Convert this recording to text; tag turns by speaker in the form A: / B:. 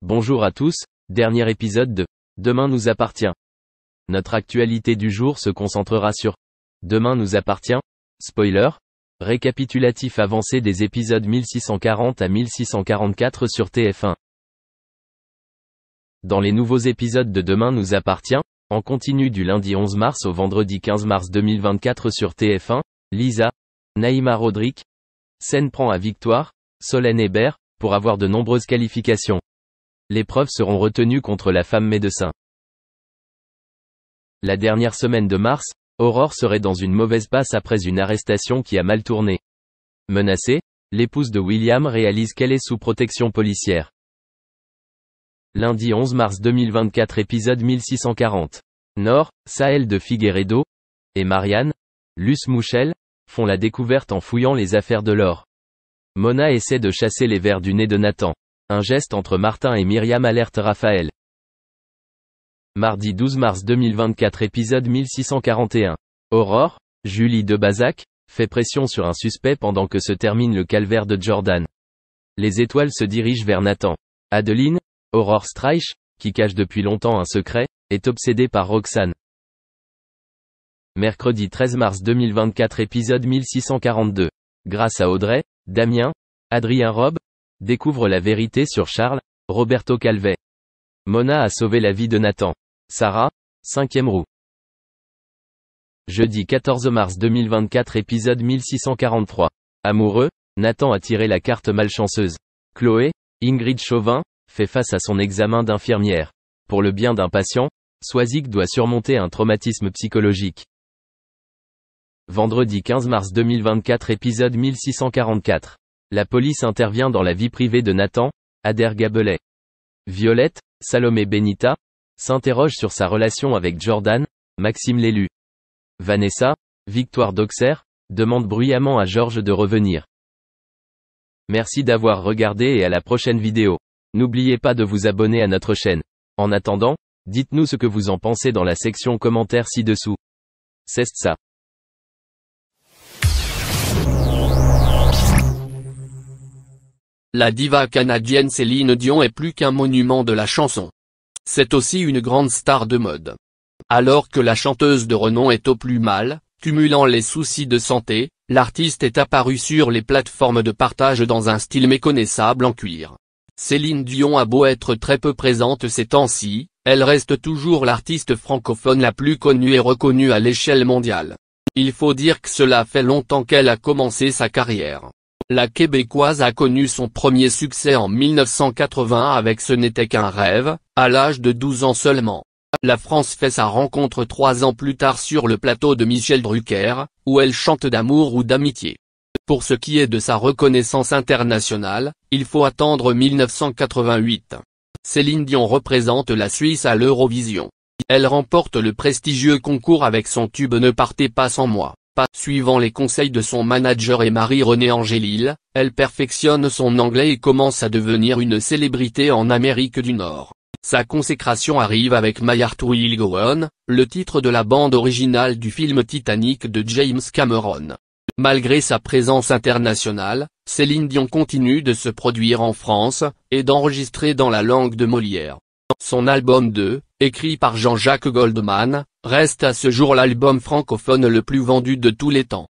A: Bonjour à tous, dernier épisode de Demain nous appartient. Notre actualité du jour se concentrera sur Demain nous appartient, spoiler, récapitulatif avancé des épisodes 1640 à 1644 sur TF1. Dans les nouveaux épisodes de Demain nous appartient, en continu du lundi 11 mars au vendredi 15 mars 2024 sur TF1, Lisa, Naïma Rodrigue, scène prend à Victoire, Solène Hébert, pour avoir de nombreuses qualifications. Les preuves seront retenues contre la femme médecin. La dernière semaine de mars, Aurore serait dans une mauvaise passe après une arrestation qui a mal tourné. Menacée, l'épouse de William réalise qu'elle est sous protection policière. Lundi 11 mars 2024 épisode 1640. Nord, Sahel de Figueiredo, et Marianne, Luce Mouchel, font la découverte en fouillant les affaires de l'or. Mona essaie de chasser les vers du nez de Nathan. Un geste entre Martin et Myriam alerte Raphaël. Mardi 12 mars 2024 épisode 1641. Aurore, Julie de Bazac, fait pression sur un suspect pendant que se termine le calvaire de Jordan. Les étoiles se dirigent vers Nathan. Adeline, Aurore Streich, qui cache depuis longtemps un secret, est obsédée par Roxane. Mercredi 13 mars 2024 épisode 1642. Grâce à Audrey, Damien, Adrien Robe, découvre la vérité sur Charles, Roberto Calvet. Mona a sauvé la vie de Nathan. Sarah, 5e roue. Jeudi 14 mars 2024 épisode 1643. Amoureux, Nathan a tiré la carte malchanceuse. Chloé, Ingrid Chauvin, fait face à son examen d'infirmière. Pour le bien d'un patient, Swazik doit surmonter un traumatisme psychologique. Vendredi 15 mars 2024 épisode 1644. La police intervient dans la vie privée de Nathan, Adair Gabelet. Violette, Salomé Benita, s'interroge sur sa relation avec Jordan, Maxime l'élu. Vanessa, Victoire d'Auxerre, demande bruyamment à Georges de revenir. Merci d'avoir regardé et à la prochaine vidéo. N'oubliez pas de vous abonner à notre chaîne. En attendant, dites-nous ce que vous en pensez dans la section commentaires ci-dessous. C'est ça.
B: La diva canadienne Céline Dion est plus qu'un monument de la chanson. C'est aussi une grande star de mode. Alors que la chanteuse de renom est au plus mal, cumulant les soucis de santé, l'artiste est apparue sur les plateformes de partage dans un style méconnaissable en cuir. Céline Dion a beau être très peu présente ces temps-ci, elle reste toujours l'artiste francophone la plus connue et reconnue à l'échelle mondiale. Il faut dire que cela fait longtemps qu'elle a commencé sa carrière. La Québécoise a connu son premier succès en 1980 avec Ce n'était qu'un rêve, à l'âge de 12 ans seulement. La France fait sa rencontre 3 ans plus tard sur le plateau de Michel Drucker, où elle chante d'amour ou d'amitié. Pour ce qui est de sa reconnaissance internationale, il faut attendre 1988. Céline Dion représente la Suisse à l'Eurovision. Elle remporte le prestigieux concours avec son tube Ne partez pas sans moi. Suivant les conseils de son manager et Marie-Renée Angélil, elle perfectionne son anglais et commence à devenir une célébrité en Amérique du Nord. Sa consécration arrive avec My Heart Will Go On, le titre de la bande originale du film Titanic de James Cameron. Malgré sa présence internationale, Céline Dion continue de se produire en France, et d'enregistrer dans la langue de Molière. Son album 2, écrit par Jean-Jacques Goldman, reste à ce jour l'album francophone le plus vendu de tous les temps.